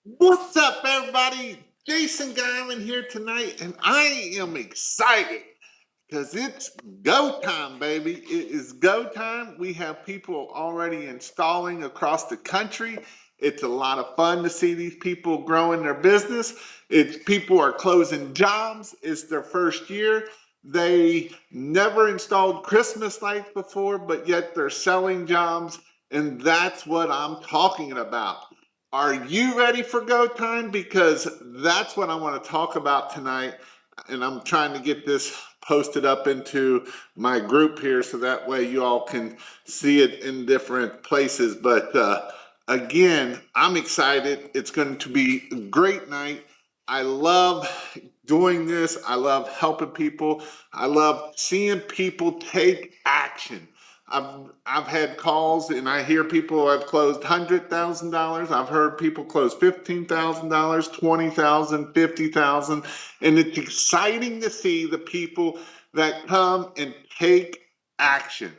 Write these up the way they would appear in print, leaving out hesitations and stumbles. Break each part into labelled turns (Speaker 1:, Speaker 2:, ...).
Speaker 1: What's up, everybody? Jason Garman here tonight, and I am excited because it's go time, baby. It is go time. We have people already installing across the country. It's a lot of fun to see these people growing their business. It's people are closing jobs. It's their first year. They never installed Christmas lights before, but yet they're selling jobs, and that's what I'm talking about. Are you ready for go time? Because that's what I want to talk about tonight. And I'm trying to get this posted up into my group here so that way you all can see it in different places. But again, I'm excited. It's going to be a great night. I love doing this. I love helping people. I love seeing people take action. I've had calls and I hear people have closed $100,000. I've heard people close $15,000, 20,000, 50,000, and it's exciting to see the people that come and take action.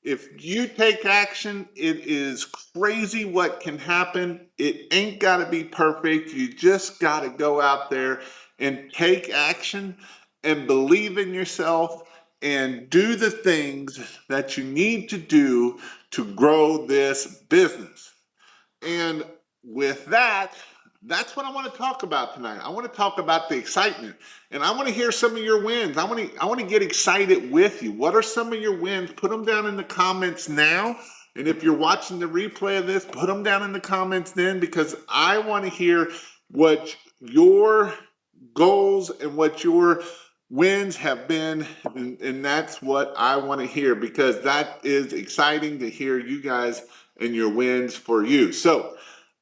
Speaker 1: If you take action, it is crazy what can happen. It ain't got to be perfect. You just got to go out there and take action and believe in yourself and do the things that you need to do to grow this business. And with that, that's what I want to talk about tonight. I want to talk about the excitement, and I want to hear some of your wins. I want to get excited with you. What are some of your wins? Put them down in the comments now. And if you're watching the replay of this, put them down in the comments then, because I want to hear what your goals and what your wins have been, and that's what I want to hear, because that is exciting to hear you guys and your wins for you. So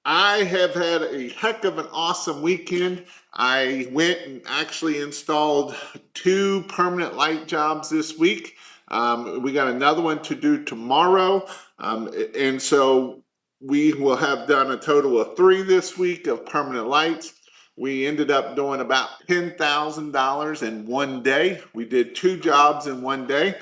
Speaker 1: I have had a heck of an awesome weekend. I went and actually installed 2 permanent light jobs this week. We got another one to do tomorrow. And so we will have done a total of 3 this week of permanent lights. We ended up doing about $10,000 in one day. We did 2 jobs in one day.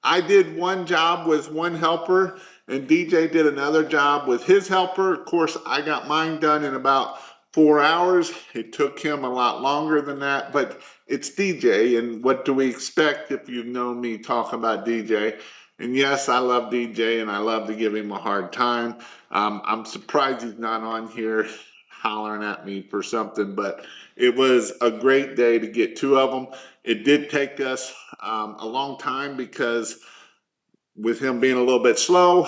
Speaker 1: I did 1 job with 1 helper, and DJ did another job with his helper. Of course, I got mine done in about 4 hours. It took him a lot longer than that, but it's DJ, and what do we expect if you've known me talk about DJ? And yes, I love DJ, and I love to give him a hard time. I'm surprised he's not on here hollering at me for something, but it was a great day to get 2 of them. It did take us a long time because with him being a little bit slow,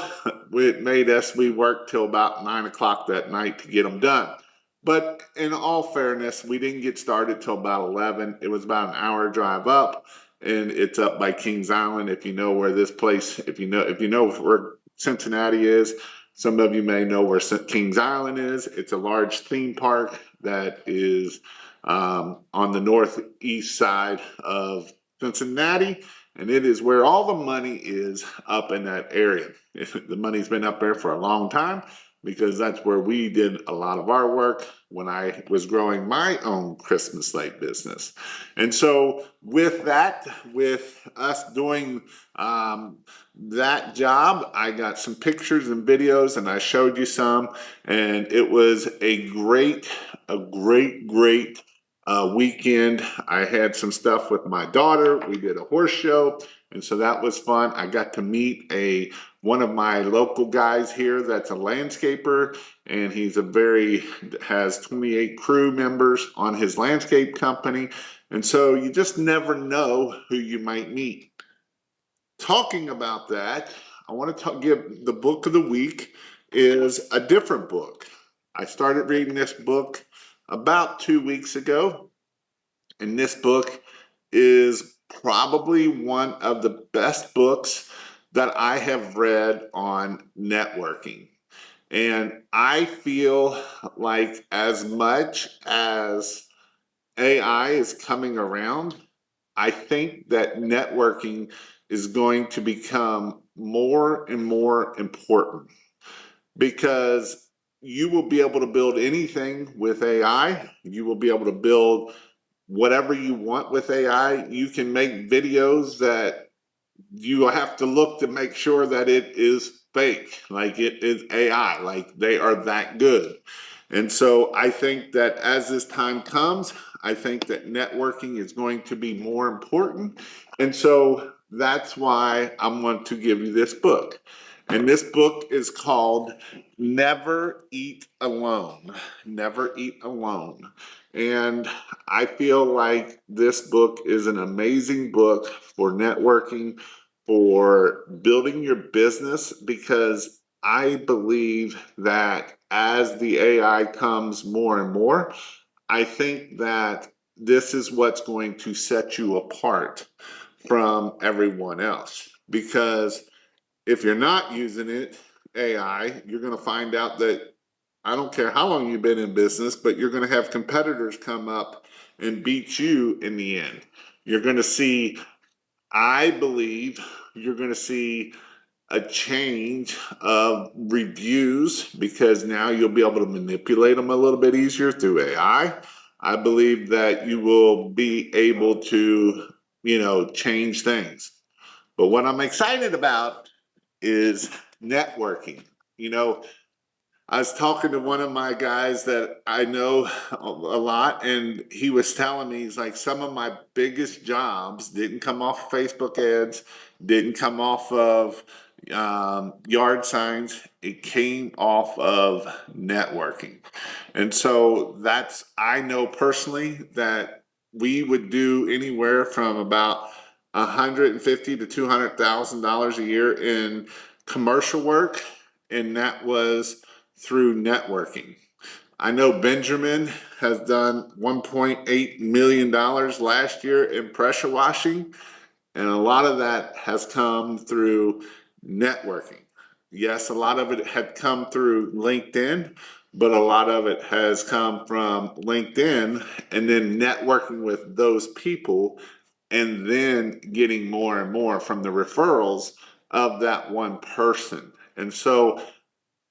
Speaker 1: it made us, we worked till about 9 o'clock that night to get them done. But in all fairness, we didn't get started till about 11. It was about an hour drive up, and it's up by Kings Island. If you know where this place, if you know where Cincinnati is, some of you may know where Kings Island is. It's a large theme park that is on the northeast side of Cincinnati, and it is where all the money is up in that area. The money's been up there for a long time because that's where we did a lot of our work when I was growing my own Christmas light business. And so with that, with us doing that job, I got some pictures and videos and I showed you some, and it was a great weekend. I had some stuff with my daughter. We did a horse show, and so that was fun. I got to meet one of my local guys here that's a landscaper, and he's has 28 crew members on his landscape company, and so you just never know who you might meet. Talking about that, I want to give the book of the week is a different book. I started reading this book about 2 weeks ago, and this book is probably one of the best books that I have read on networking. And I feel like as much as AI is coming around, I think that networking is going to become more and more important, because you will be able to build anything with AI. You will be able to build whatever you want with AI. You can make videos that you have to look to make sure that it is fake, like it is AI, like they are that good. And so I think that as this time comes, I think that networking is going to be more important. And so that's why I want to give you this book. And this book is called Never Eat Alone. Never Eat Alone. And I feel like this book is an amazing book for networking, for building your business, because I believe that as the AI comes more and more, I think that this is what's going to set you apart from everyone else. Because if you're not using it, AI, you're going to find out that I don't care how long you've been in business, but you're going to have competitors come up and beat you in the end. You're going to see, I believe, you're going to see a change of reviews, because now you'll be able to manipulate them a little bit easier through AI. I believe that you will be able to, change things. But what I'm excited about is networking. You know, I was talking to one of my guys that I know a lot, and he was telling me, he's like, some of my biggest jobs didn't come off Facebook ads, didn't come off of yard signs. It came off of networking. And so I know personally that we would do anywhere from about 150 to $200,000 a year in commercial work, and that was through networking. I know Benjamin has done $1.8 million last year in pressure washing, and a lot of that has come through networking. Yes, a lot of it had come through LinkedIn, but a lot of it has come from LinkedIn and then networking with those people, and then getting more and more from the referrals of that one person. And so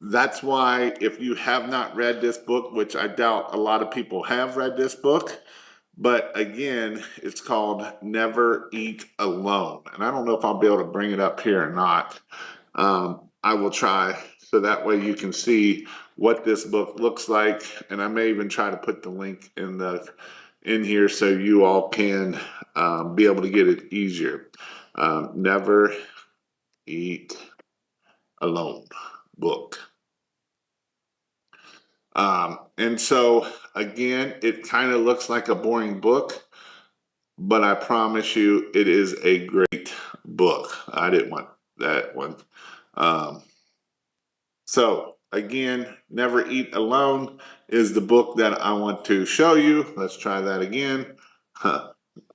Speaker 1: that's why, if you have not read this book, which I doubt a lot of people have read this book, but again, it's called Never Eat Alone. And I don't know if I'll be able to bring it up here or not. I will try, so that way you can see what this book looks like. And I may even try to put the link in here so you all can be able to get it easier. Never Eat Alone book. And so again, it kind of looks like a boring book, but I promise you it is a great book. I didn't want that one. So again, Never Eat Alone is the book that I want to show you. Let's try that again.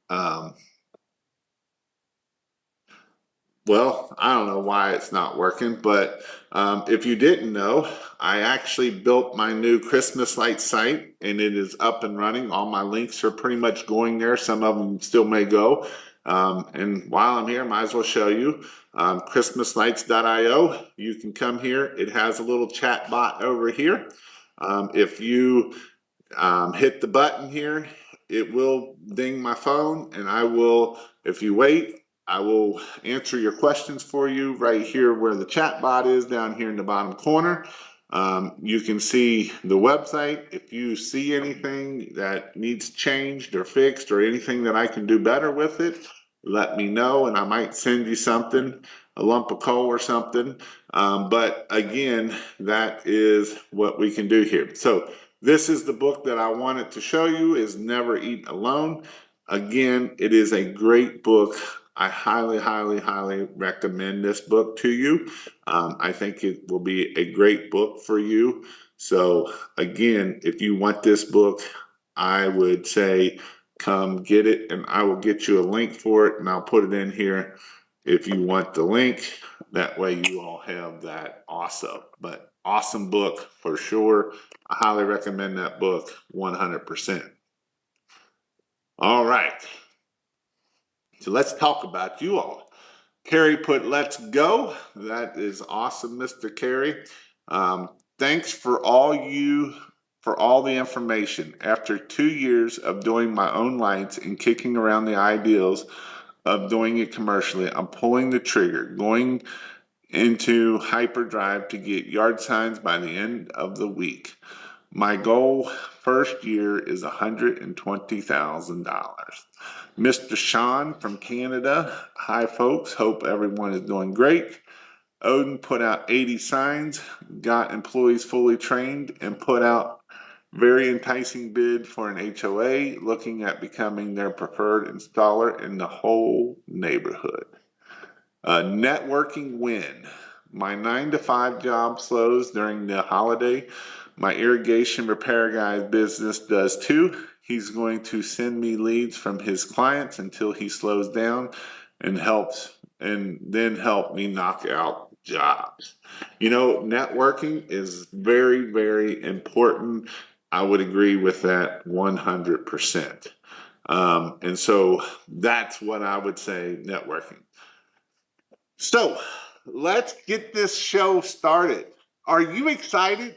Speaker 1: Um, Well, I don't know why it's not working, but if you didn't know, I actually built my new Christmas light site, and it is up and running. All my links are pretty much going there. Some of them still may go. And while I'm here, I might as well show you christmaslights.io. You can come here. It has a little chat bot over here. If you hit the button here, it will ding my phone, and I will, if you wait, I will answer your questions for you right here where the chat bot is, down here in the bottom corner. You can see the website. If you see anything that needs changed or fixed, or anything that I can do better with it, let me know, and I might send you something, a lump of coal or something. But again, that is what we can do here. So this is the book that I wanted to show you, is Never Eat Alone. Again, it is a great book. I highly, highly, highly recommend this book to you. I think it will be a great book for you. So again, if you want this book, I would say come get it, and I will get you a link for it, and I'll put it in here if you want the link. That way you all have that also. But awesome book for sure. I highly recommend that book 100%. All right. So let's talk about you all. Carrie put, let's go. That is awesome, Mr. Carrie. Thanks for all the information. After 2 years of doing my own lights and kicking around the ideals of doing it commercially, I'm pulling the trigger, going into hyperdrive to get yard signs by the end of the week. My goal first year is $120,000. Mr. Sean from Canada. Hi, folks. Hope everyone is doing great. Odin put out 80 signs, got employees fully trained, and put out very enticing bid for an HOA, looking at becoming their preferred installer in the whole neighborhood. Networking win. My 9 to 5 job slows during the holiday. My irrigation repair guy's business does too. He's going to send me leads from his clients until he slows down and then help me knock out jobs. Networking is very, very important. I would agree with that 100%. And so that's what I would say, networking. So let's get this show started. Are you excited?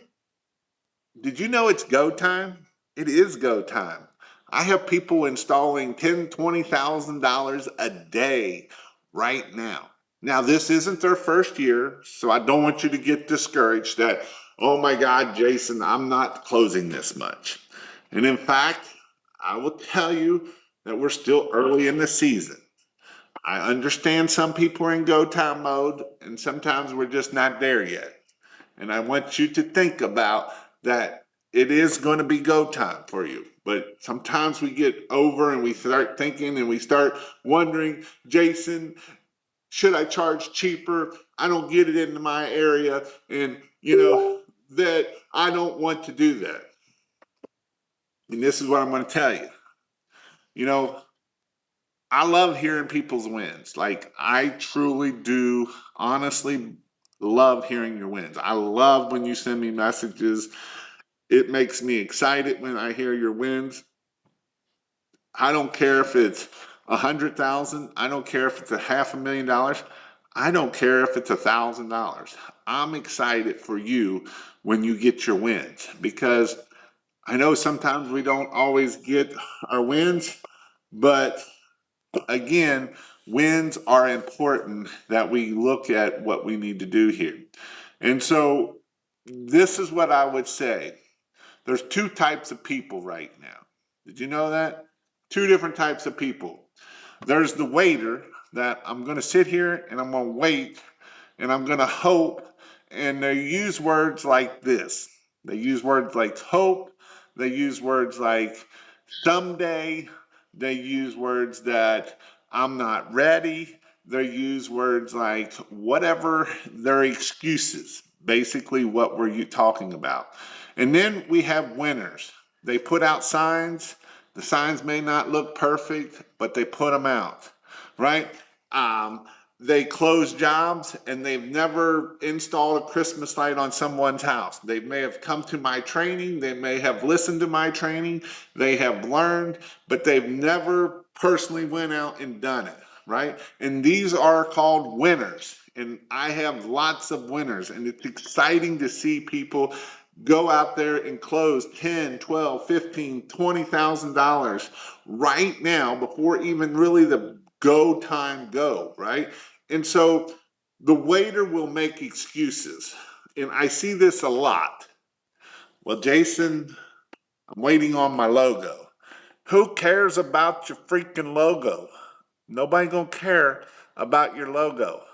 Speaker 1: Did you know it's go time? It is go time. I have people installing $10,000, $20,000 a day right now. Now, this isn't their first year, so I don't want you to get discouraged that, oh my God, Jason, I'm not closing this much. And in fact, I will tell you that we're still early in the season. I understand some people are in go time mode, and sometimes we're just not there yet. And I want you to think about that it is going to be go time for you. But sometimes we get over and we start thinking and we start wondering, Jason, should I charge cheaper? I don't get it into my area. And, that I don't want to do that. And this is what I'm going to tell you. I love hearing people's wins. Like, I truly do honestly love hearing your wins. I love when you send me messages. It makes me excited when I hear your wins. I don't care if it's 100,000. I don't care if it's $500,000. I don't care if it's $1,000. I'm excited for you when you get your wins, because I know sometimes we don't always get our wins, but again, wins are important, that we look at what we need to do here. And so this is what I would say. There's 2 types of people right now. Did you know that? 2 different types of people. There's the waiter that I'm going to sit here and I'm going to wait and I'm going to hope. And they use words like this. They use words like hope. They use words like someday. They use words that I'm not ready. They use words like whatever their excuses, basically what were you talking about. And then we have winners. They put out signs. The signs may not look perfect, but they put them out, right? They close jobs and they've never installed a Christmas light on someone's house. They may have come to my training. They may have listened to my training. They have learned, but they've never personally went out and done it, right? And these are called winners. And I have lots of winners, and it's exciting to see people go out there and close $10, $12, $15, $20,000 right now before even really the go time go, right? And so the waiter will make excuses. And I see this a lot. Well, Jason, I'm waiting on my logo. Who cares about your freaking logo? Nobody gonna care about your logo.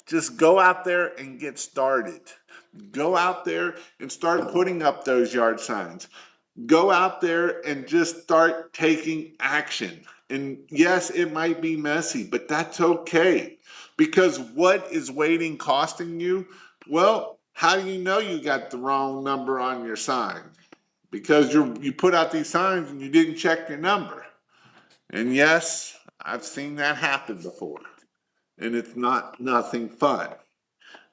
Speaker 1: Just go out there and get started. Go out there and start putting up those yard signs. Go out there and just start taking action. And yes, it might be messy, but that's okay. Because what is waiting costing you? Well, how do you know you got the wrong number on your sign? Because you put out these signs and you didn't check your number. And yes, I've seen that happen before. And it's nothing fun.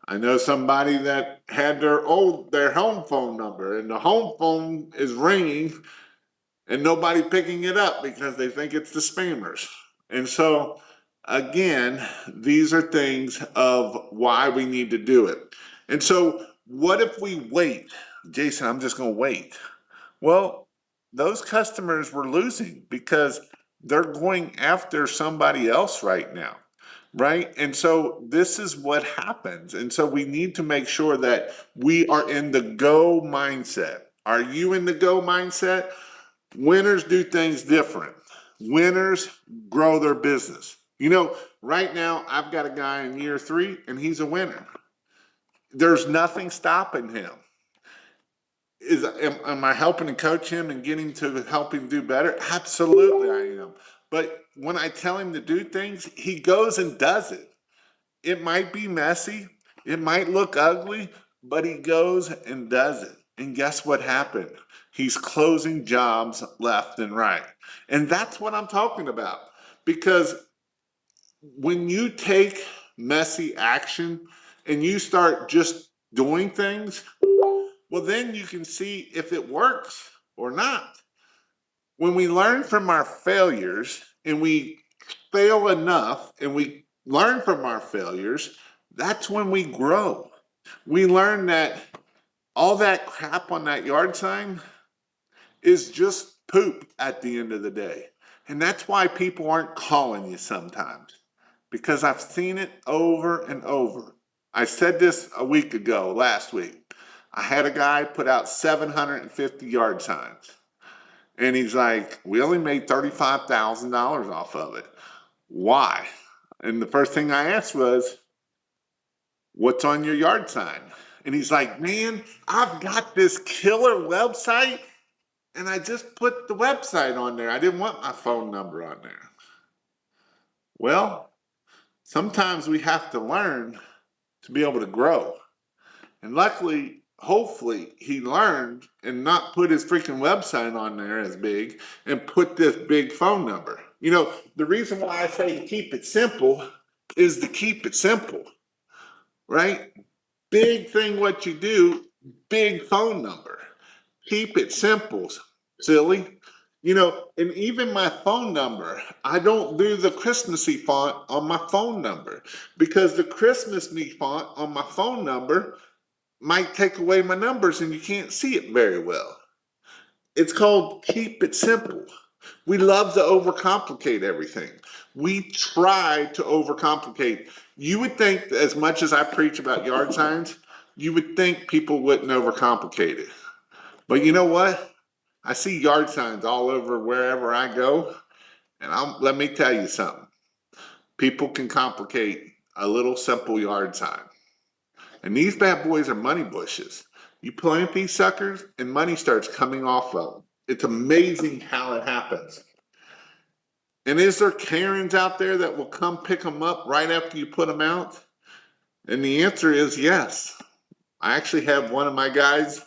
Speaker 1: I know somebody that had their home phone number, and the home phone is ringing and nobody picking it up because they think it's the spammers. And so again, these are things of why we need to do it. And so what if we wait? Jason, I'm just going to wait. Well, those customers we're losing because they're going after somebody else right now. Right. And so this is what happens. And so we need to make sure that we are in the go mindset. Are you in the go mindset? Winners do things different. Winners grow their business. You know, right now I've got a guy in year 3 and he's a winner. There's nothing stopping him. Am I helping to coach him and getting to help him do better? Absolutely I am. But when I tell him to do things, he goes and does it. It might be messy, it might look ugly, but he goes and does it. And guess what happened? He's closing jobs left and right. And that's what I'm talking about. Because when you take messy action and you start just doing things, well, then you can see if it works or not. When we learn from our failures and we fail enough and we learn from our failures, that's when we grow. We learn that all that crap on that yard sign is just poop at the end of the day. And that's why people aren't calling you sometimes, because I've seen it over and over. I said this a week ago, last week. I had a guy put out 750 yard signs. And he's like, we only made $35,000 off of it. Why? And the first thing I asked was, what's on your yard sign? And he's like, man, I've got this killer website and I just put the website on there. I didn't want my phone number on there. Well, sometimes we have to learn to be able to grow. And luckily, hopefully, he learned and not put his freaking website on there as big and put this big phone number. You know, the reason why I say to keep it simple is to keep it simple, right? Big thing what you do, big phone number. Keep it simple, silly. You know, and even my phone number, I don't do the Christmassy font on my phone number because the Christmassy font on my phone number might take away my numbers and you can't see it very well. It's called keep it simple. We love to overcomplicate everything. We try to overcomplicate. You would think, as much as I preach about yard signs, you would think people wouldn't overcomplicate it. But you know what? I see yard signs all over wherever I go. And let me tell you something. People can complicate a little simple yard sign. And these bad boys are money bushes. You plant these suckers and money starts coming off of them. It's amazing how it happens. And is there Karens out there that will come pick them up right after you put them out? And the answer is yes. I actually have one of my guys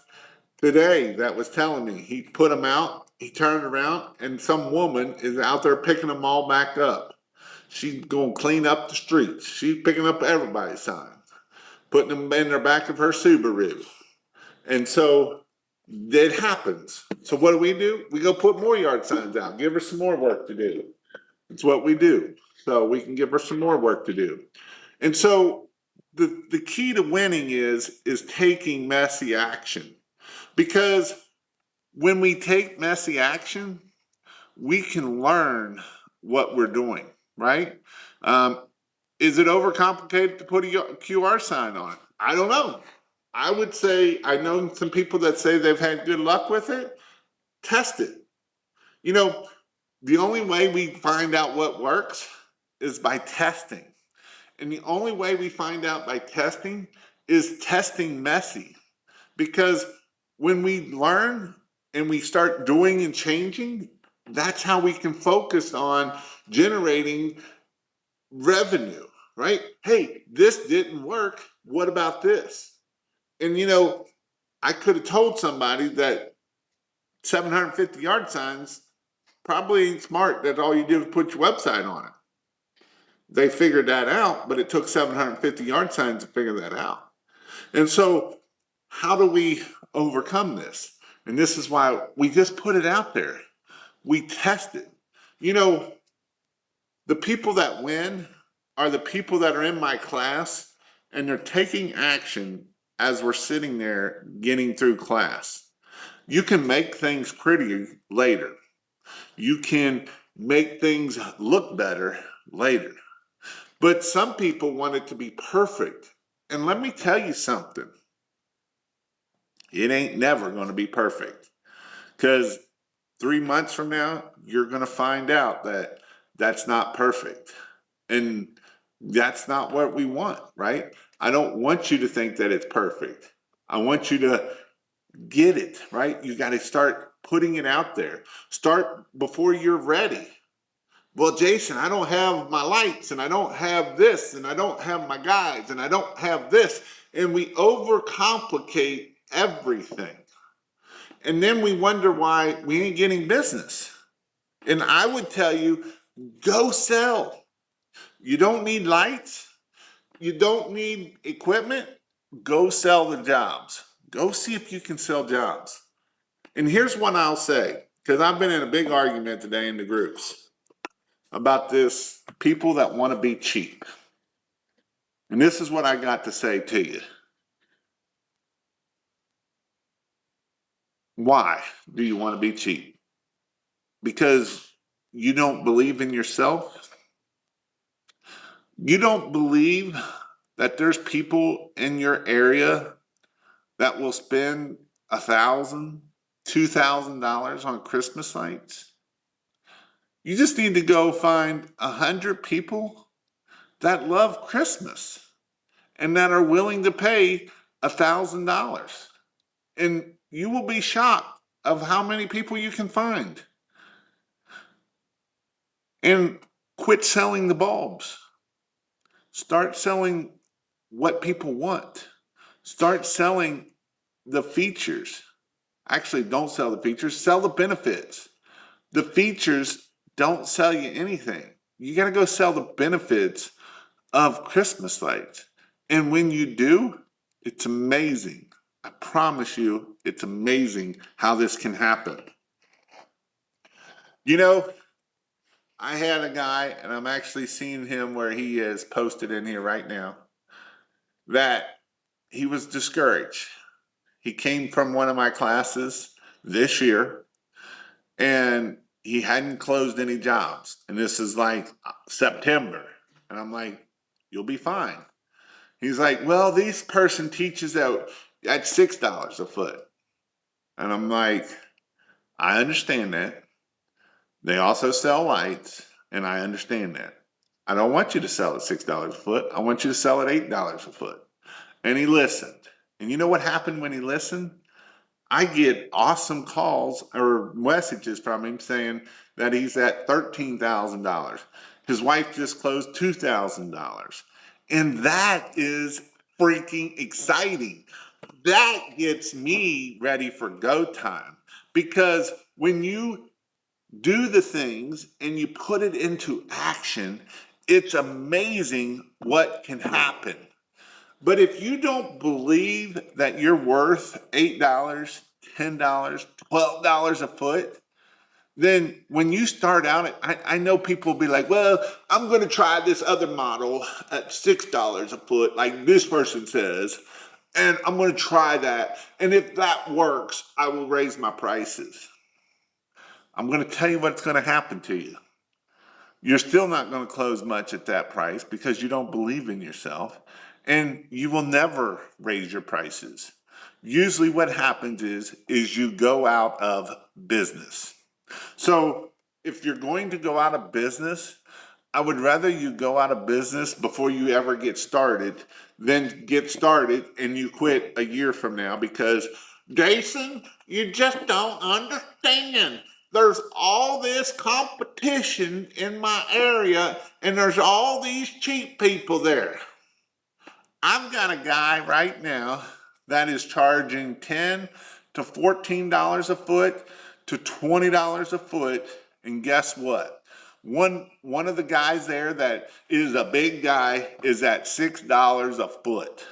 Speaker 1: today that was telling me he put them out, he turned around, and some woman is out there picking them all back up. She's going to clean up the streets. She's picking up everybody's signs, putting them in the back of her Subaru. And so it happens. So what do? We go put more yard signs out, give her some more work to do. It's what we do. So we can give her some more work to do. And so the key to winning is taking messy action. Because when we take messy action, we can learn what we're doing, right? Is it overcomplicated to put a QR sign on? I don't know. I would say, I know some people that say they've had good luck with it. Test it. You know, the only way we find out what works is by testing. And the only way we find out by testing is testing messy. Because when we learn and we start doing and changing, that's how we can focus on generating revenue, right? Hey, this didn't work. What about this? And you know, I could have told somebody that 750 yard signs probably ain't smart, that all you did was put your website on it. They figured that out, but it took 750 yard signs to figure that out. And so how do we overcome this? And this is why we just put it out there. We test it. You know, the people that win are the people that are in my class and they're taking action as we're sitting there getting through class. You can make things pretty later. You can make things look better later. But some people want it to be perfect. And let me tell you something. It ain't never going to be perfect, because 3 months from now, you're going to find out that that's not perfect. And that's not what we want, right? I don't want you to think that it's perfect. I want you to get it, right? You got to start putting it out there. Start before you're ready. Well, Jason, I don't have my lights, and I don't have this, and I don't have my guides, and I don't have this. And we overcomplicate everything. And then we wonder why we ain't getting business. And I would tell you, go sell. You don't need lights. You don't need equipment. Go sell the jobs. Go see if you can sell jobs. And here's one I'll say, because I've been in a big argument today in the groups about this people that want to be cheap. And this is what I got to say to you. Why do you want to be cheap? Because you don't believe in yourself? You don't believe that there's people in your area that will spend $1,000, $2,000 on Christmas lights? You just need to go find 100 people that love Christmas and that are willing to pay $1,000. And you will be shocked of how many people you can find. And quit selling the bulbs. Start selling what people want. Start selling the features. Actually, don't sell the features, sell the benefits. The features don't sell you anything. You got to go sell the benefits of Christmas lights. And when you do, it's amazing. I promise you, it's amazing how this can happen. You know, I had a guy, and I'm actually seeing him where he is posted in here right now, that he was discouraged. He came from one of my classes this year, and he hadn't closed any jobs. And this is like September. And I'm like, you'll be fine. He's like, well, this person teaches at $6 a foot. And I'm like, I understand that. They also sell lights, and I understand that. I don't want you to sell at $6 a foot. I want you to sell at $8 a foot. And he listened. And you know what happened when he listened? I get awesome calls or messages from him saying that he's at $13,000. His wife just closed $2,000. And that is freaking exciting. That gets me ready for go time, because when you do the things and you put it into action, it's amazing what can happen. But if you don't believe that you're worth $8, $10, $12 a foot, then when you start out, I know people will be like, well, I'm going to try this other model at $6 a foot, like this person says, and I'm going to try that. And if that works, I will raise my prices. I'm going to tell you what's going to happen to you. You're still not going to close much at that price because you don't believe in yourself, and you will never raise your prices. Usually what happens is you go out of business. So if you're going to go out of business, I would rather you go out of business before you ever get started than get started and you quit a year from now because, Jason, you just don't understand. There's all this competition in my area and there's all these cheap people there. I've got a guy right now that is charging $10 to $14 a foot to $20 a foot. And guess what? One of the guys there that is a big guy is at $6 a foot.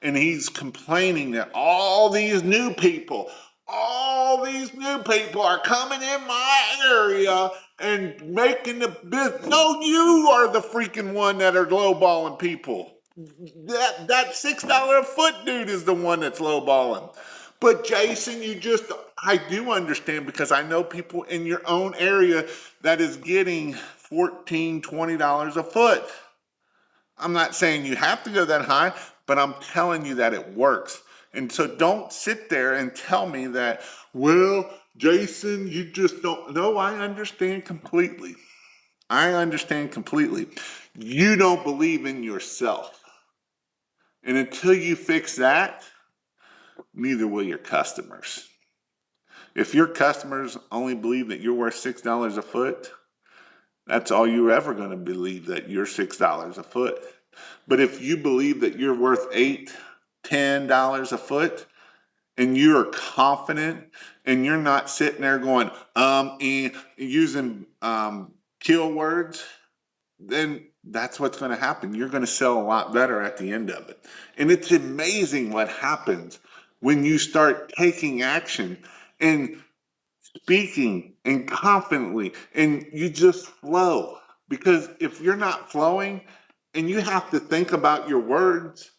Speaker 1: And he's complaining that all these new people are coming in my area and making the business. No, you are the freaking one that are lowballing people. That $6 a foot dude is the one that's lowballing. But Jason, I do understand because I know people in your own area that is getting $14, $20 a foot. I'm not saying you have to go that high, but I'm telling you that it works. And so don't sit there and tell me that, well, Jason, you just don't. No, I understand completely. I understand completely. You don't believe in yourself. And until you fix that, neither will your customers. If your customers only believe that you're worth $6 a foot, that's all you're ever going to believe, that you're $6 a foot. But if you believe that you're worth $8, $10 a foot, and you're confident, and you're not sitting there going, and using kill words, then that's what's going to happen. You're going to sell a lot better at the end of it. And it's amazing what happens when you start taking action and speaking and confidently, and you just flow. Because if you're not flowing and you have to think about your words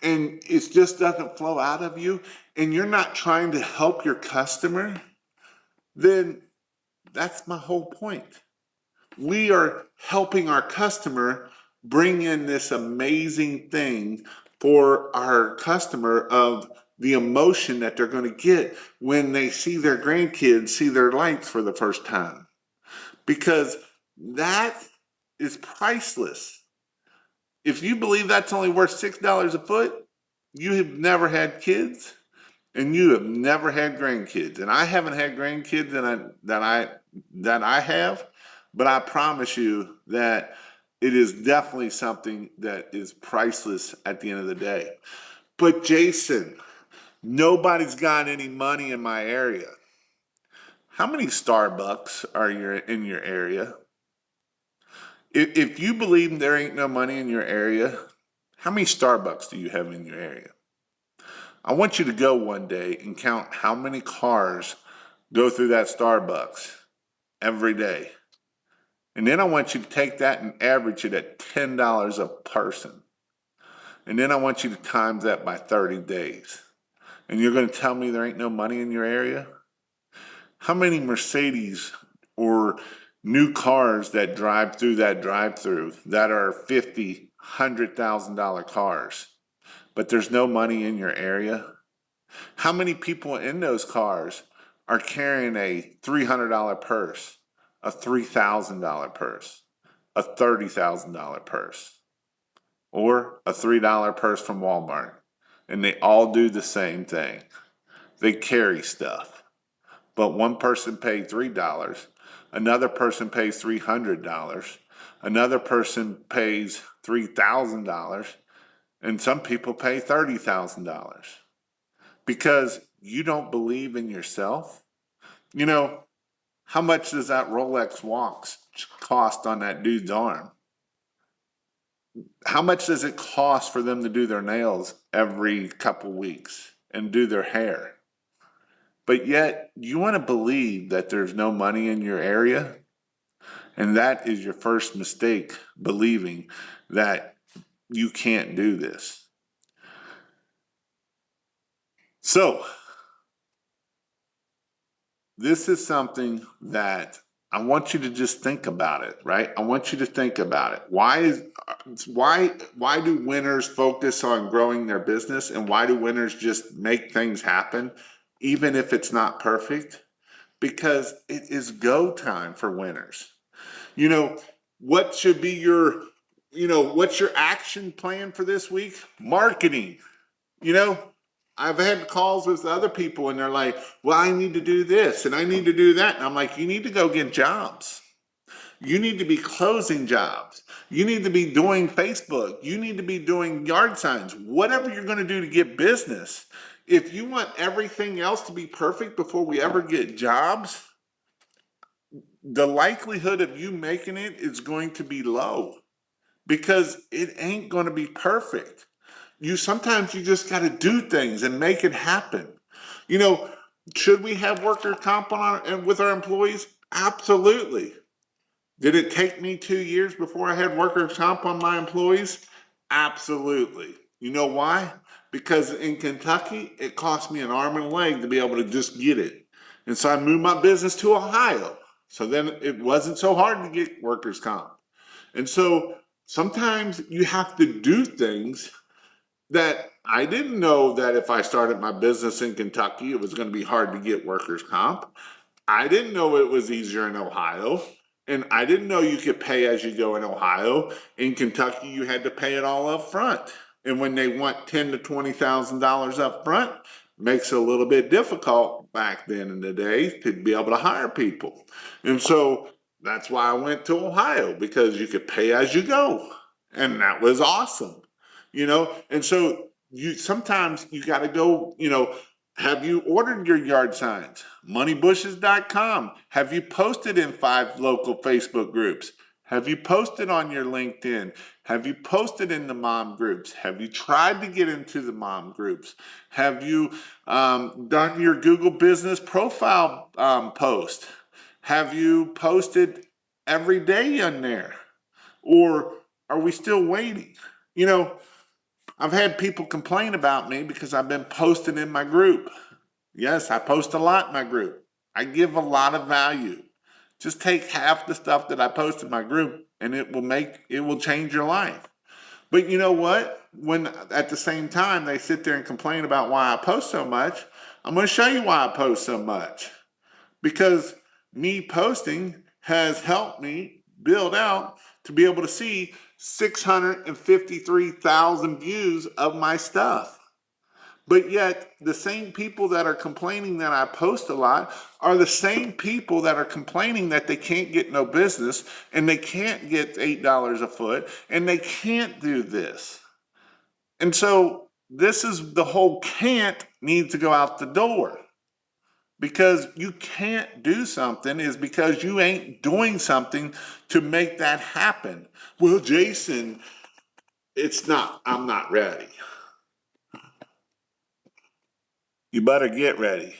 Speaker 1: and it just doesn't flow out of you, and you're not trying to help your customer, then that's my whole point. We are helping our customer bring in this amazing thing for our customer of the emotion that they're going to get when they see their grandkids see their lights for the first time. Because that is priceless. If you believe that's only worth $6 a foot, you have never had kids and you have never had grandkids. And I haven't had grandkids that I have, but I promise you that it is definitely something that is priceless at the end of the day. But Jason, nobody's got any money in my area. How many Starbucks are in your area? If you believe there ain't no money in your area, how many Starbucks do you have in your area? I want you to go one day and count how many cars go through that Starbucks every day. And then I want you to take that and average it at $10 a person. And then I want you to times that by 30 days. And you're going to tell me there ain't no money in your area? How many Mercedes or new cars that drive through that drive-thru that are $50,000, $100,000 cars, but there's no money in your area? How many people in those cars are carrying a $300 purse, a $3,000 purse, a $30,000 purse, or a $3 purse from Walmart? And they all do the same thing. They carry stuff. But one person paid $3, another person pays $300, another person pays $3,000, and some people pay $30,000 because you don't believe in yourself. You know, how much does that Rolex watch cost on that dude's arm? How much does it cost for them to do their nails every couple weeks and do their hair? But yet you want to believe that there's no money in your area. And that is your first mistake, believing that you can't do this. So this is something that I want you to just think about it, right? I want you to think about it. Why do winners focus on growing their business, and why do winners just make things happen even if it's not perfect? Because it is go time for winners. You know, what should be what's your action plan for this week? Marketing. You know, I've had calls with other people and they're like, well, I need to do this and I need to do that. And I'm like, you need to go get jobs. You need to be closing jobs. You need to be doing Facebook. You need to be doing yard signs, whatever you're going to do to get business. If you want everything else to be perfect before we ever get jobs, the likelihood of you making it is going to be low because it ain't going to be perfect. Sometimes you just got to do things and make it happen. You know, should we have worker comp with our employees? Absolutely. Did it take me 2 years before I had worker comp on my employees? Absolutely. You know why? Because in Kentucky, it cost me an arm and a leg to be able to just get it. And so I moved my business to Ohio. So then it wasn't so hard to get workers comp. And so sometimes you have to do things that I didn't know that if I started my business in Kentucky, it was going to be hard to get workers' comp. I didn't know it was easier in Ohio. And I didn't know you could pay as you go in Ohio. In Kentucky, you had to pay it all up front. And when they want $10,000 to $20,000 up front, makes it a little bit difficult back then in the day to be able to hire people. And so that's why I went to Ohio, because you could pay as you go. And that was awesome. And so you sometimes you got to go, have you ordered your yard signs? Moneybushes.com. Have you posted in 5 local Facebook groups? Have you posted on your LinkedIn? Have you posted in the mom groups? Have you tried to get into the mom groups? Have you done your Google business profile post? Have you posted every day on there? Or are we still waiting? I've had people complain about me because I've been posting in my group. Yes, I post a lot in my group. I give a lot of value. Just take half the stuff that I post in my group and it will change your life. But you know what? When at the same time they sit there and complain about why I post so much, I'm going to show you why I post so much. Because me posting has helped me build out to be able to see 653,000 views of my stuff. But yet, the same people that are complaining that I post a lot are the same people that are complaining that they can't get no business and they can't get $8 a foot and they can't do this. And so this is the whole can't needs to go out the door. Because you can't do something is because you ain't doing something to make that happen. Well, Jason, I'm not ready. You better get ready,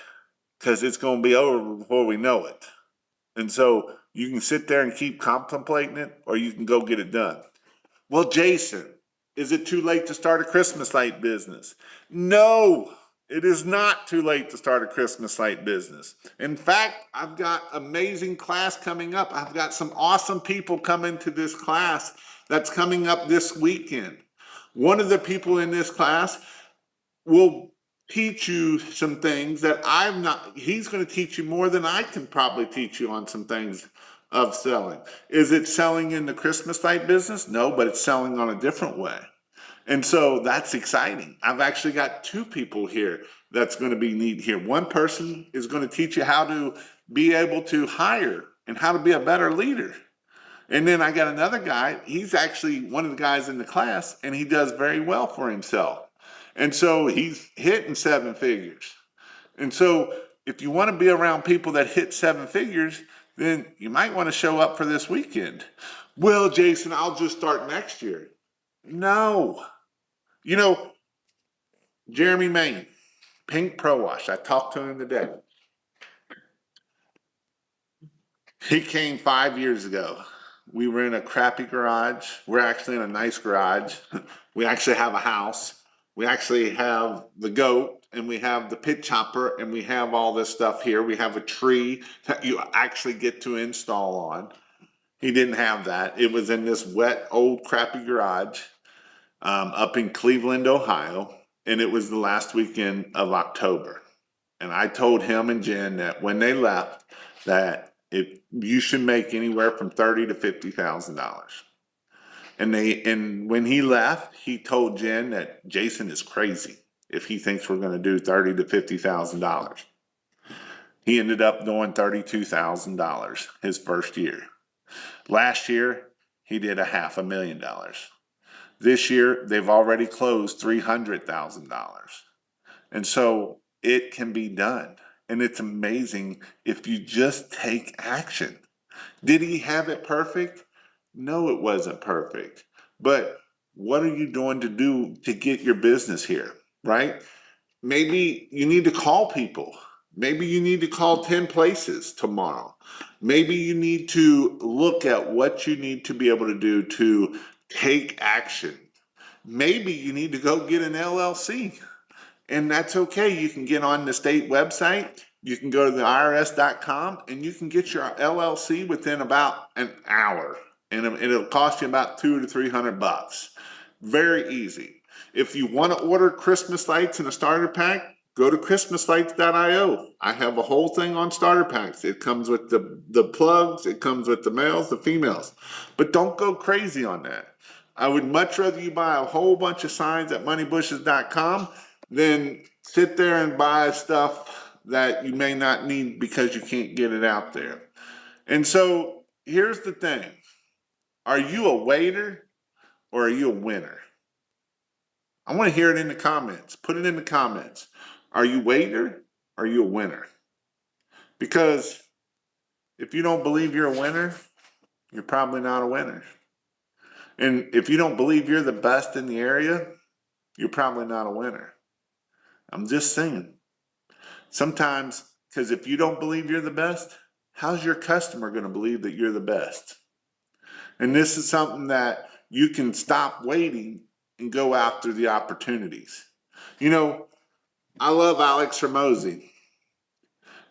Speaker 1: because it's going to be over before we know it. And so you can sit there and keep contemplating it, or you can go get it done. Well, Jason, is it too late to start a Christmas light business? No, it is not too late to start a Christmas light business. In fact, I've got amazing class coming up. I've got some awesome people coming to this class that's coming up this weekend. One of the people in this class will teach you some things that he's going to teach you more than I can probably teach you on some things of selling. Is it selling in the Christmas light business? No, but it's selling on a different way. And so that's exciting. I've actually got 2 people here that's going to be neat here. One person is going to teach you how to be able to hire and how to be a better leader. And then I got another guy, he's actually one of the guys in the class, and he does very well for himself. And so he's hitting 7 figures. And so if you want to be around people that hit 7 figures, then you might want to show up for this weekend. Well, Jason, I'll just start next year. No. Jeremy Main, Pink Pro Wash, I talked to him today. He came 5 years ago. We were in a crappy garage. We're actually in a nice garage. We actually have a house. We actually have the goat, and we have the pit chopper, and we have all this stuff here. We have a tree that you actually get to install on. He didn't have that. It was in this wet, old, crappy garage up in Cleveland, Ohio, and it was the last weekend of October. And I told him and Jen that when they left, that you should make anywhere from $30,000 to $50,000. And when he left, he told Jen that Jason is crazy if he thinks we're going to do $30,000 to $50,000. He ended up doing $32,000 his first year. Last year, he did $500,000. This year, they've already closed $300,000. And so it can be done. And it's amazing if you just take action. Did he have it perfect? No, it wasn't perfect. But what are you doing to get your business here, right? Maybe you need to call people. Maybe you need to call 10 places tomorrow. Maybe you need to look at what you need to be able to do to take action. Maybe you need to go get an LLC. And that's okay. You can get on the state website. You can go to the IRS.com and you can get your LLC within about an hour. And it'll cost you about $200 to $300. Very easy. If you want to order Christmas lights in a starter pack, go to christmaslights.io. I have a whole thing on starter packs. It comes with the plugs, it comes with the males, the females. But don't go crazy on that. I would much rather you buy a whole bunch of signs at moneybushes.com than sit there and buy stuff that you may not need because you can't get it out there. And so here's the thing. Are you a waiter or are you a winner? I want to hear it in the comments. Put it in the comments. Are you a waiter or are you a winner? Because if you don't believe you're a winner, you're probably not a winner. And if you don't believe you're the best in the area, you're probably not a winner. I'm just saying. Sometimes, because if you don't believe you're the best, how's your customer going to believe that you're the best? And this is something that you can stop waiting and go after the opportunities. You know, I love Alex Hormozy.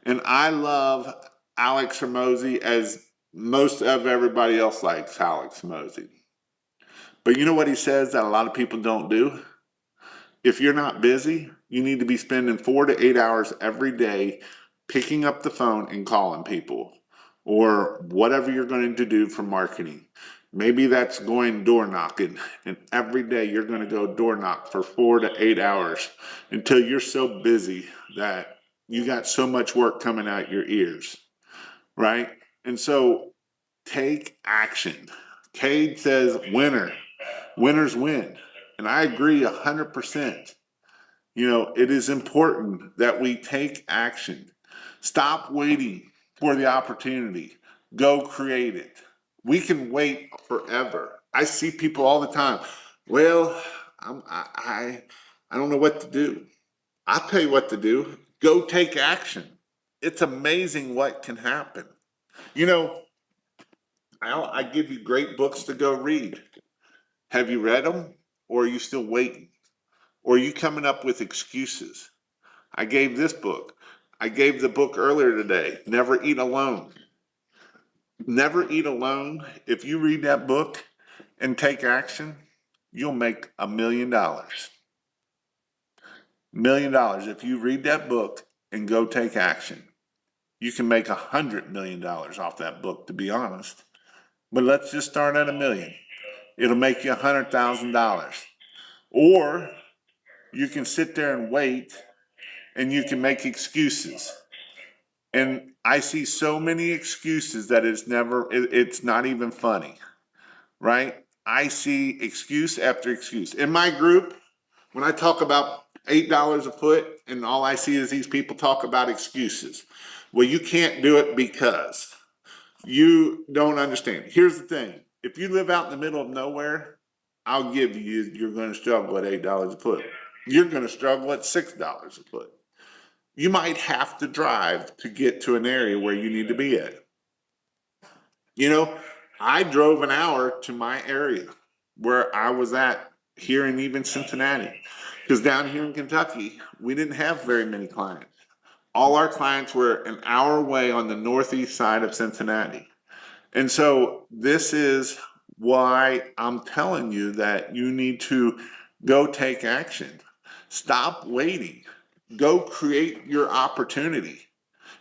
Speaker 1: And I love Alex Hormozy as most of everybody else likes Alex Hormozy. But you know what he says that a lot of people don't do? If you're not busy, you need to be spending 4 to 8 hours every day picking up the phone and calling people or whatever you're going to do for marketing. Maybe that's going door knocking, and every day you're going to go door knock for 4 to 8 hours until you're so busy that you got so much work coming out your ears, right? And so take action. Cade says winner. Winners win. And I agree 100%. You know, it is important that we take action. Stop waiting for the opportunity. Go create it. We can wait forever. I see people all the time. Well, I don't know what to do. I'll tell you what to do. Go take action. It's amazing what can happen. You know, I give you great books to go read. Have you read them? Or are you still waiting? Or are you coming up with excuses? I gave this book. I gave the book earlier today, Never Eat Alone. Never Eat Alone. If you read that book and take action, you'll make $1 million. $1 million. If you read that book and go take action, you can make $100 million off that book, to be honest. But let's just start at $1 million. It'll make you $100,000. Or you can sit there and wait and you can make excuses. And I see so many excuses that it's not even funny, right? I see excuse after excuse. In my group, when I talk about $8 a foot and all I see is these people talk about excuses. Well, you can't do it because you don't understand. Here's the thing. If you live out in the middle of nowhere, I'll give you're going to struggle at $8 a foot. You're going to struggle at $6 a foot. You might have to drive to get to an area where you need to be at. You know, I drove an hour to my area where I was at here in even Cincinnati. Because down here in Kentucky, we didn't have very many clients. All our clients were an hour away on the northeast side of Cincinnati. And so this is why I'm telling you that you need to go take action. Stop waiting. Go create your opportunity.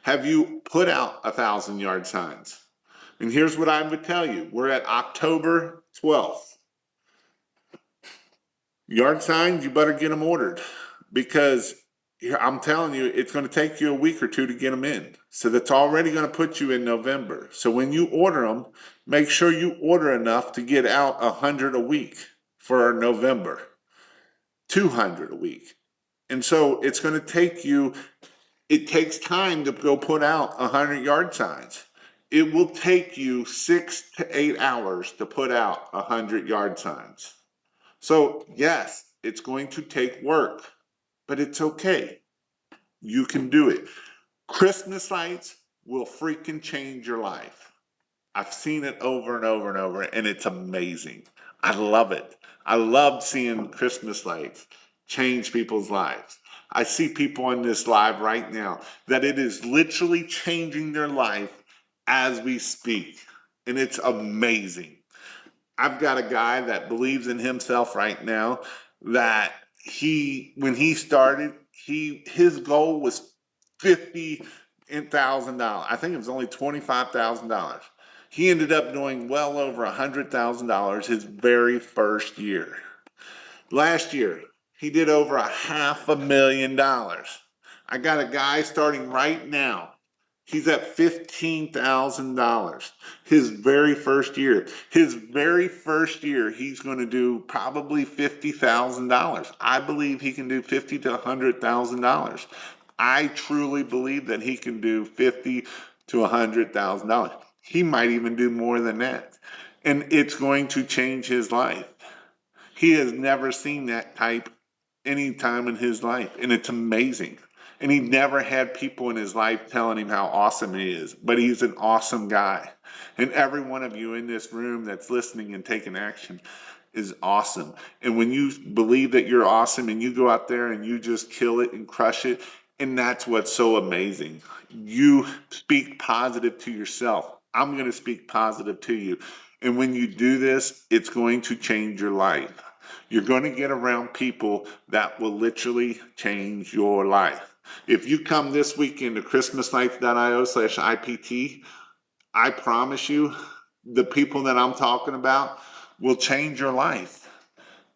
Speaker 1: Have you put out 1,000-yard signs? And here's what I would tell you. We're at October 12th. Yard signs, you better get them ordered because I'm telling you, it's going to take you a week or two to get them in. So that's already going to put you in November. So when you order them, make sure you order enough to get out 100 a week for November, 200 a week. And so it's going to take you, it takes time to go put out 100-yard signs. It will take you 6 to 8 hours to put out 100-yard signs. So yes, it's going to take work, but it's okay. You can do it. Christmas lights will freaking change your life. I've seen it over and over and over, and it's amazing. I love it. I love seeing Christmas lights change people's lives. I see people on this live right now that it is literally changing their life as we speak, and it's amazing. I've got a guy that believes in himself right now that when he started, his goal was $50,000. I think it was only $25,000. He ended up doing well over $100,000 his very first year. Last year, he did over $500,000. I got a guy starting right now. He's at $15,000 his very first year. His very first year, he's going to do probably $50,000. I believe he can do $50,000 to $100,000. I truly believe that he can do $50,000 to $100,000. He might even do more than that. And it's going to change his life. He has never seen that type any time in his life, and it's amazing. And he never had people in his life telling him how awesome he is, but he's an awesome guy. And every one of you in this room that's listening and taking action is awesome. And when you believe that you're awesome and you go out there and you just kill it and crush it, and that's what's so amazing. You speak positive to yourself. I'm going to speak positive to you. And when you do this, it's going to change your life. You're going to get around people that will literally change your life. If you come this weekend to christmaslife.io/IPT, I promise you, the people that I'm talking about will change your life.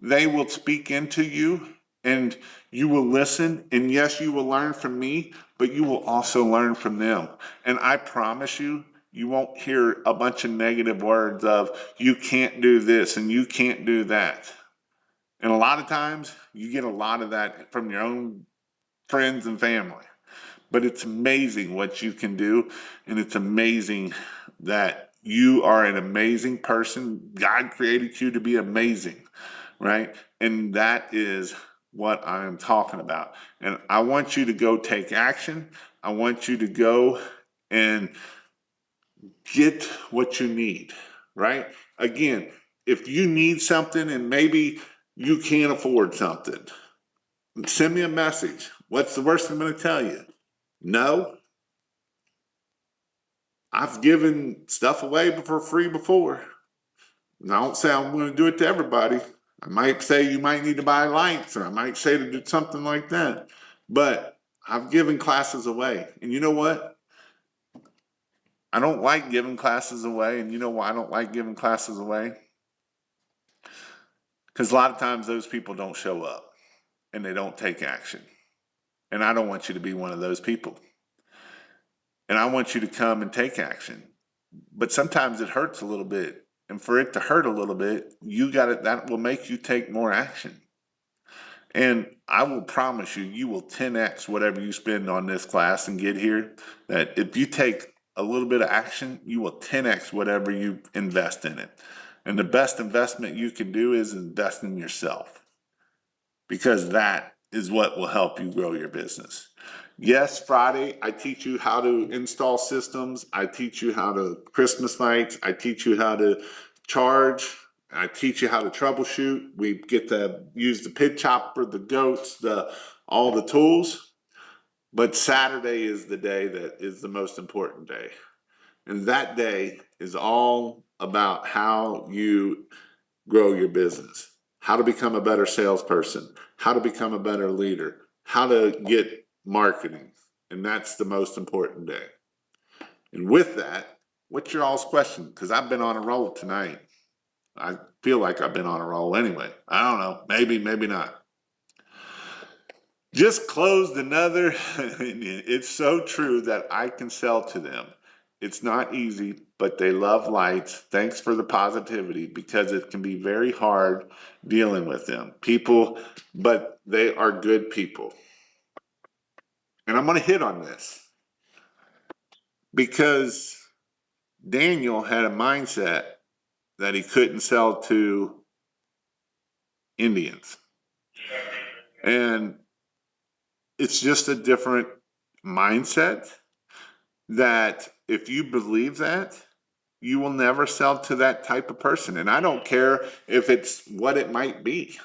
Speaker 1: They will speak into you and you will listen. And yes, you will learn from me, but you will also learn from them. And I promise you, you won't hear a bunch of negative words of you can't do this and you can't do that. And a lot of times you get a lot of that from your own friends and family. But it's amazing what you can do. And it's amazing that you are an amazing person. God created you to be amazing, right? And that is what I'm talking about. And I want you to go take action. I want you to go and get what you need, right? Again, if you need something and maybe you can't afford something, send me a message. What's the worst I'm going to tell you? No. I've given stuff away for free before. And I don't say I'm going to do it to everybody. I might say you might need to buy lights, or I might say to do something like that. But I've given classes away. And you know what? I don't like giving classes away. And you know why I don't like giving classes away? Because a lot of times those people don't show up and they don't take action. And I don't want you to be one of those people. And I want you to come and take action. But sometimes it hurts a little bit. And for it to hurt a little bit, that will make you take more action. And I will promise you, you will 10x whatever you spend on this class and get here. That if you take a little bit of action, you will 10x whatever you invest in it. And the best investment you can do is invest in yourself, because that is what will help you grow your business. Yes, Friday, I teach you how to install systems. I teach you how to Christmas lights. I teach you how to charge. I teach you how to troubleshoot. We get to use the pit chopper, the goats, all the tools. But Saturday is the day that is the most important day. And that day is all about how you grow your business, how to become a better salesperson, how to become a better leader, how to get marketing. And that's the most important day. And with that, what's your all's question? Because I've been on a roll tonight. I feel like I've been on a roll anyway. I don't know. Maybe, maybe not. Just closed another. It's so true that I can sell to them. It's not easy, but they love lights. Thanks for the positivity, because it can be very hard dealing with them. People, but they are good people. And I'm going to hit on this because Daniel had a mindset that he couldn't sell to Indians. And it's just a different mindset that if you believe that, you will never sell to that type of person. And I don't care if it's what it might be,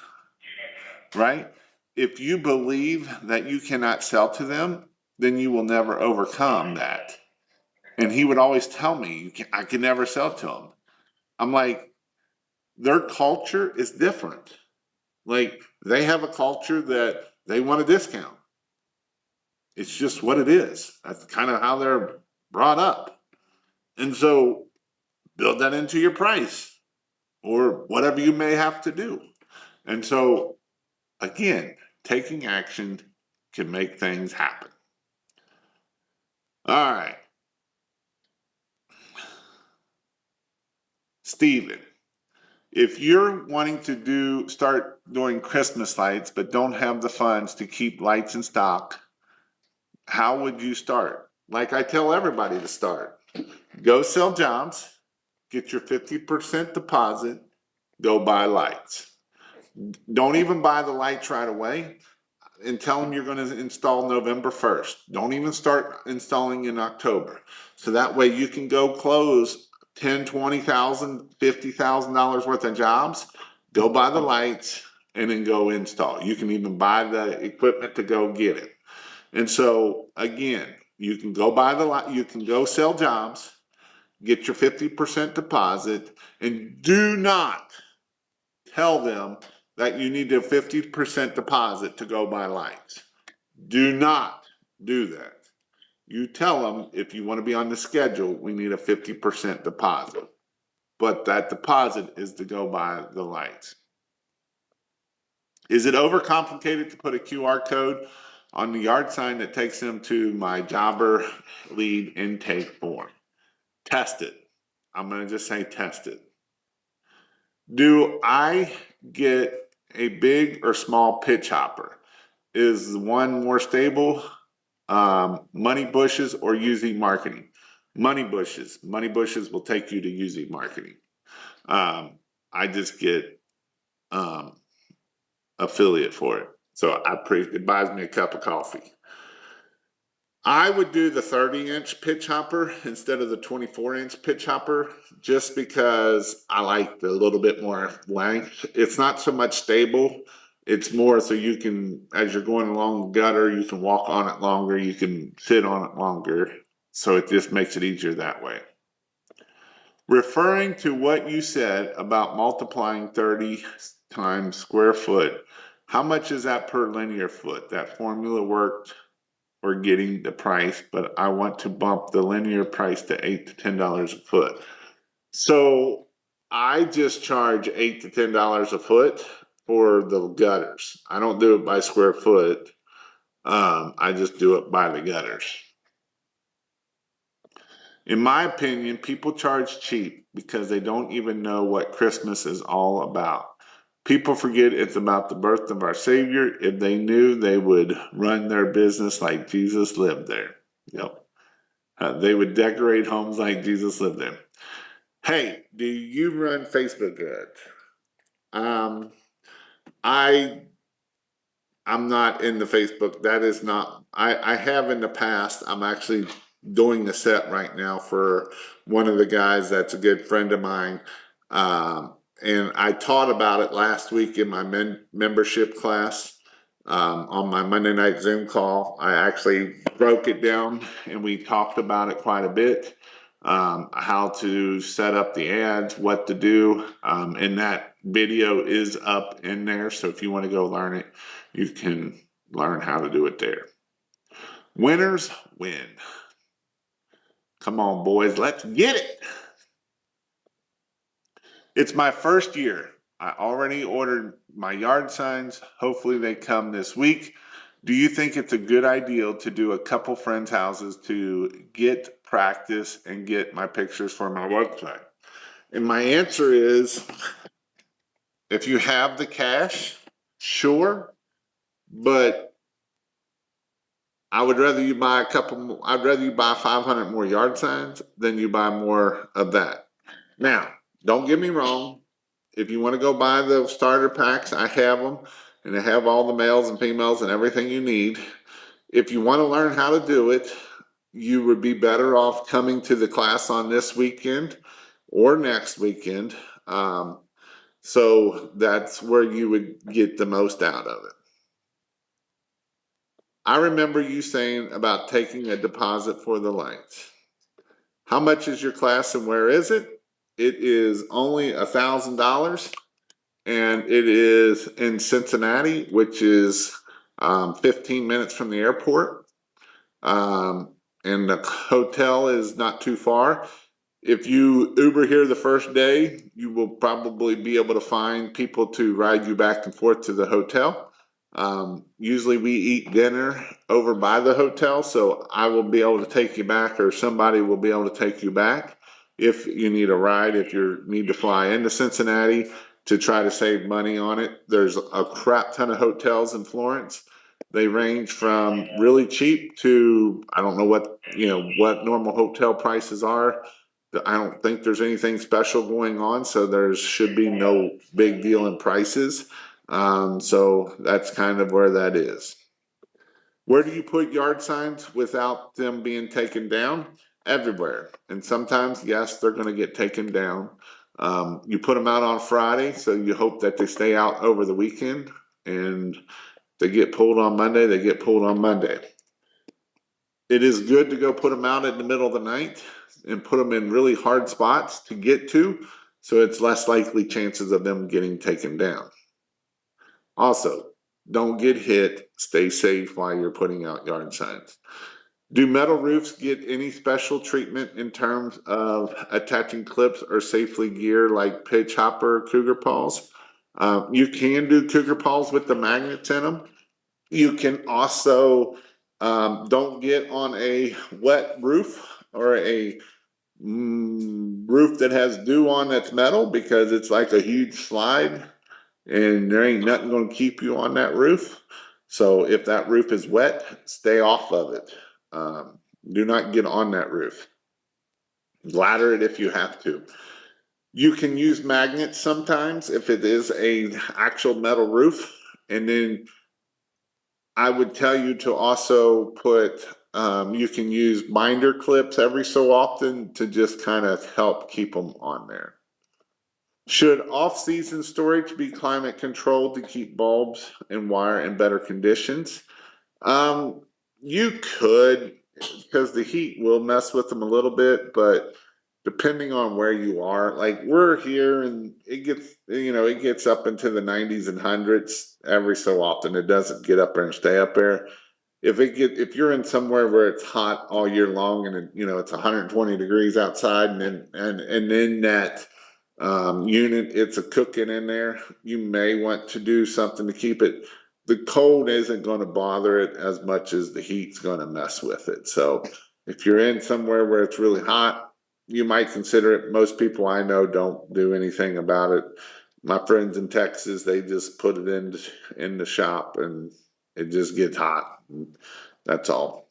Speaker 1: right? If you believe that you cannot sell to them, then you will never overcome that. And he would always tell me, I can never sell to them. I'm like, their culture is different. Like, they have a culture that they want a discount. It's just what it is. That's kind of how they're brought up. And so build that into your price or whatever you may have to do. And so, again, taking action can make things happen. All right. Steven, if you're wanting to start doing Christmas lights but don't have the funds to keep lights in stock, how would you start? Like I tell everybody to start. Go sell jobs, get your 50% deposit, go buy lights. Don't even buy the lights right away and tell them you're going to install November 1st. Don't even start installing in October. So that way you can go close $10,000, $20,000, $50,000 worth of jobs, go buy the lights, and then go install. You can even buy the equipment to go get it. And so again, you can go buy the light, you can go sell jobs, get your 50% deposit, and do not tell them that you need a 50% deposit to go buy lights. Do not do that. You tell them if you want to be on the schedule, we need a 50% deposit. But that deposit is to go buy the lights. Is it overcomplicated to put a QR code on the yard sign that takes them to my jobber lead intake form? Test it. I'm going to just say test it. Do I get a big or small pitch hopper? Is one more stable? Money bushes or UZ marketing? Money bushes. Money bushes will take you to UZ marketing. I just get affiliate for it. So it buys me a cup of coffee. I would do the 30-inch pitch hopper instead of the 24-inch pitch hopper just because I like the little bit more length. It's not so much stable. It's more so you can, as you're going along the gutter, you can walk on it longer, you can sit on it longer. So it just makes it easier that way. Referring to what you said about multiplying 30 times square foot, how much is that per linear foot? That formula worked for getting the price, but I want to bump the linear price to $8 to $10 a foot. So I just charge $8 to $10 a foot for the gutters. I don't do it by square foot. I just do it by the gutters. In my opinion, people charge cheap because they don't even know what Christmas is all about. People forget it's about the birth of our Savior. If they knew, they would run their business like Jesus lived there. Yep. They would decorate homes like Jesus lived there. Hey, do you run Facebook ads? I'm not in the Facebook. That is not, I have in the past. I'm actually doing the set right now for one of the guys that's a good friend of mine. And I taught about it last week in my membership class on my Monday night Zoom call. I actually broke it down and we talked about it quite a bit. How to set up the ads, what to do. And that video is up in there. So if you want to go learn it, you can learn how to do it there. Winners win. Come on, boys, let's get it. It's my first year. I already ordered my yard signs. Hopefully they come this week. Do you think it's a good idea to do a couple friends' houses to get practice and get my pictures for my website? And my answer is, if you have the cash, sure, but I would rather you buy I'd rather you buy 500 more yard signs than you buy more of that. Now, don't get me wrong. If you want to go buy the starter packs, I have them, and they have all the males and females and everything you need. If you want to learn how to do it, you would be better off coming to the class on this weekend or next weekend. So that's where you would get the most out of it. I remember you saying about taking a deposit for the lights. How much is your class and where is it? It is only $1,000 and it is in Cincinnati, which is 15 minutes from the airport. And the hotel is not too far. If you Uber here the first day, you will probably be able to find people to ride you back and forth to the hotel. Usually we eat dinner over by the hotel, so I will be able to take you back, or somebody will be able to take you back if you need a ride, if you need to fly into Cincinnati to try to save money on it. There's a crap ton of hotels in Florence. They range from really cheap to, I don't know what, what normal hotel prices are. I don't think there's anything special going on, so there should be no big deal in prices. So that's kind of where that is. Where do you put yard signs without them being taken down? Everywhere. And sometimes, yes, they're going to get taken down. You put them out on Friday, so you hope that they stay out over the weekend. And they get pulled on Monday, they get pulled on Monday. It is good to go put them out in the middle of the night and put them in really hard spots to get to, so it's less likely chances of them getting taken down. Also, don't get hit, stay safe while you're putting out yard signs. Do metal roofs get any special treatment in terms of attaching clips or safely gear like pitch hopper cougar paws? You can do cougar paws with the magnets in them. You can also don't get on a wet roof or a roof that has dew on that's metal, because it's like a huge slide and there ain't nothing going to keep you on that roof. So if that roof is wet, stay off of it. Do not get on that roof. Ladder it if you have to. You can use magnets sometimes if it is a actual metal roof, and then I would tell you to also put, you can use binder clips every so often to just kind of help keep them on there. Should off-season storage be climate controlled to keep bulbs and wire in better conditions? You could, because the heat will mess with them a little bit, but depending on where you are, like we're here and it gets up into the 90s and hundreds every so often. It doesn't get up there and stay up there. If you're in somewhere where it's hot all year long and it's 120 degrees outside, and then that unit, it's a cooking in there, you may want to do something to keep it. The cold isn't going to bother it as much as the heat's going to mess with it. So if you're in somewhere where it's really hot, you might consider it. Most people I know don't do anything about it. My friends in Texas, they just put it in the shop and it just gets hot. That's all.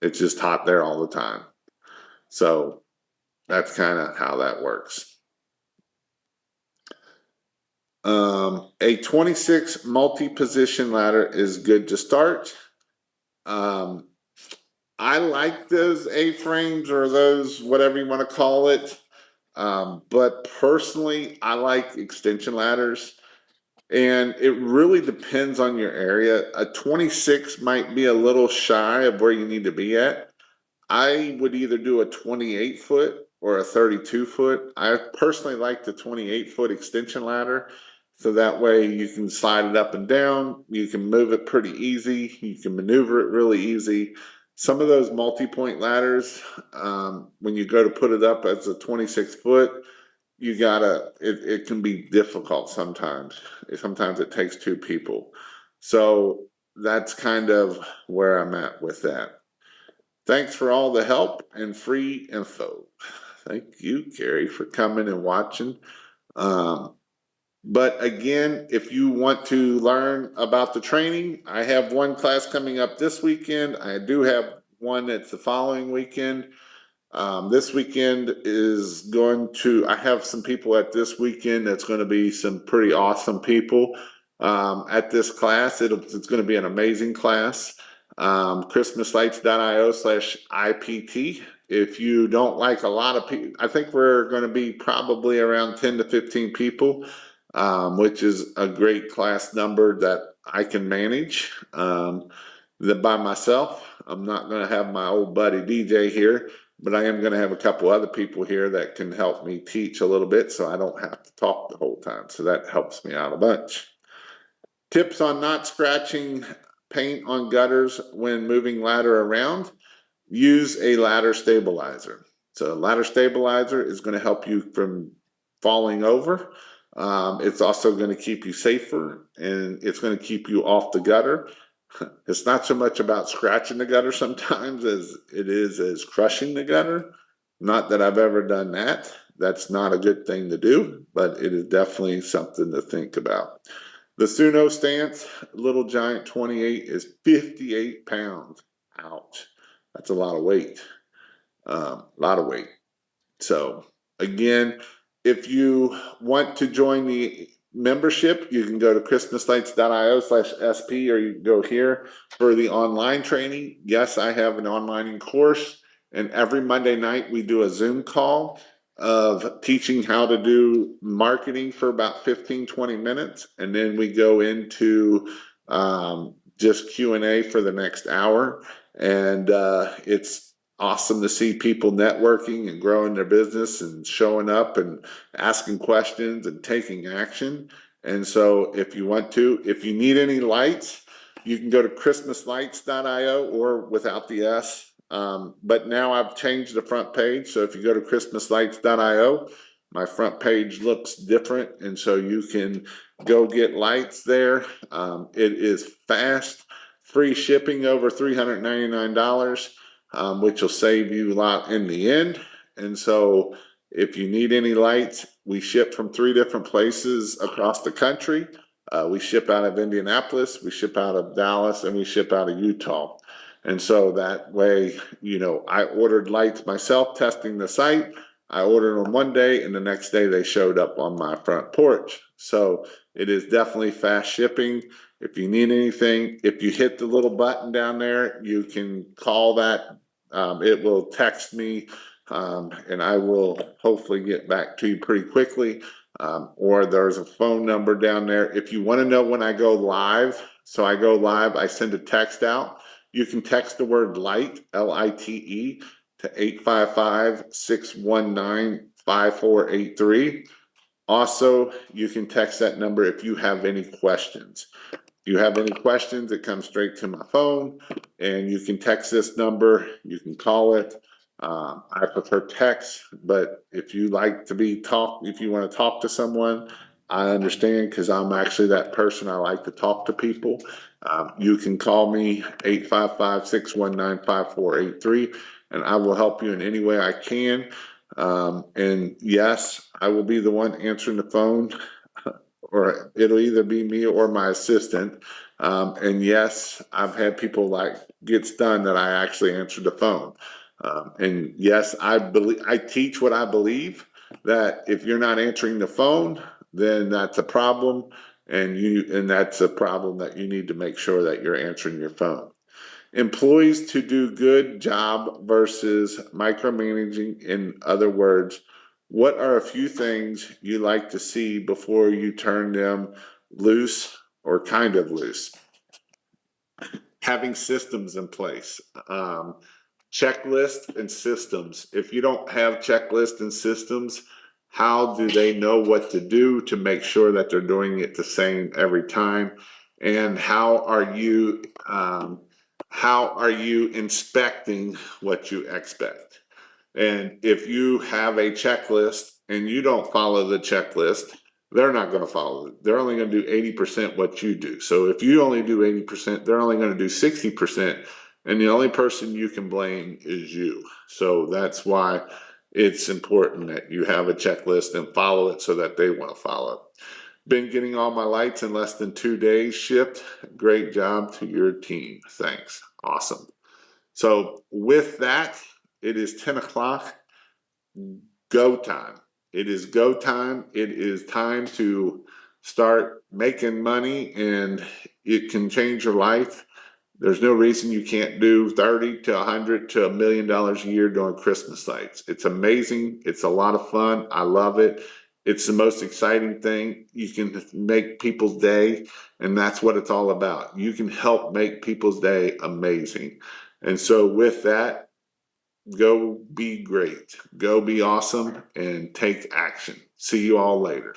Speaker 1: It's just hot there all the time. So that's kind of how that works. A 26 multi-position ladder is good to start. I like those A-frames, or those, whatever you want to call it. But personally, I like extension ladders, and it really depends on your area. A 26 might be a little shy of where you need to be at. I would either do a 28 foot or a 32 foot. I personally like the 28 foot extension ladder. So that way you can slide it up and down. You can move it pretty easy. You can maneuver it really easy. Some of those multi-point ladders, when you go to put it up as a 26 foot, it can be difficult sometimes. Sometimes it takes two people. So that's kind of where I'm at with that. Thanks for all the help and free info. Thank you, Gary, for coming and watching. But again, if you want to learn about the training, I have one class coming up this weekend. I do have one that's the following weekend. This weekend I have some people at this weekend that's going to be some pretty awesome people at this class. It's going to be an amazing class. Christmaslights.io/IPT. If you don't like a lot of people, I think we're going to be probably around 10 to 15 people, which is a great class number that I can manage by myself. I'm not going to have my old buddy DJ here. but I am going to have a couple other people here that can help me teach a little bit so I don't have to talk the whole time. So that helps me out a bunch. Tips on not scratching paint on gutters when moving ladder around. Use a ladder stabilizer. So a ladder stabilizer is going to help you from falling over. It's also going to keep you safer, and it's going to keep you off the gutter. It's not so much about scratching the gutter sometimes as it is as crushing the gutter. Not that I've ever done that. That's not a good thing to do, but it is definitely something to think about. The Suno stance, Little Giant 28, is 58 pounds. Ouch. That's a lot of weight. So again, if you want to join the membership, you can go to christmaslights.io/SP, or you can go here for the online training. Yes, I have an online course, and every Monday night we do a Zoom call of teaching how to do marketing for about 15-20 minutes, and then we go into just Q&A for the next hour. And it's awesome to see people networking and growing their business and showing up and asking questions and taking action. And so if you want to, if you need any lights, you can go to christmaslights.io, or without the S. But now I've changed the front page. So if you go to christmaslights.io, my front page looks different. And so you can go get lights there. It is fast, free shipping over $399. Which will save you a lot in the end. And so if you need any lights, we ship from 3 different places across the country. We ship out of Indianapolis, we ship out of Dallas, and we ship out of Utah. And so that way, I ordered lights myself, testing the site. I ordered them one day, and the next day they showed up on my front porch. So it is definitely fast shipping. If you need anything, if you hit the little button down there, you can call that. It will text me, and I will hopefully get back to you pretty quickly. Or there's a phone number down there. If you want to know when I go live, so I go live, I send a text out. You can text the word light, LITE, to 855-619-5483. Also, you can text that number if you have any questions. If you have any questions, it comes straight to my phone, and you can text this number, you can call it. I prefer text, but if you like to if you want to talk to someone, I understand, because I'm actually that person. I like to talk to people. You can call me 855-619-5483, and I will help you in any way I can. And yes, I will be the one answering the phone, or it'll either be me or my assistant. And yes, I've had people get stunned that I actually answered the phone. And yes, I teach what I believe, that if you're not answering the phone, then that's a problem. And that's a problem that you need to make sure that you're answering your phone. Employees to do good job versus micromanaging. In other words, what are a few things you like to see before you turn them loose or kind of loose? Having systems in place. Checklists and systems. If you don't have checklists and systems, how do they know what to do to make sure that they're doing it the same every time? And how are you inspecting what you expect? And if you have a checklist and you don't follow the checklist, they're not going to follow it. They're only going to do 80% what you do. So if you only do 80%, they're only going to do 60%. And the only person you can blame is you. So that's why it's important that you have a checklist and follow it so that they want to follow it. Been getting all my lights in less than 2 days shipped. Great job to your team. Thanks. Awesome. So with that, it is 10 o'clock. Go time. It is go time. It is time to start making money, and it can change your life. There's no reason you can't do 30 to 100 to $1 million a year doing Christmas lights. It's amazing. It's a lot of fun. I love it. It's the most exciting thing. You can make people's day, and that's what it's all about. You can help make people's day amazing. And so with that, Go be great. Go be awesome and take action. See you all later.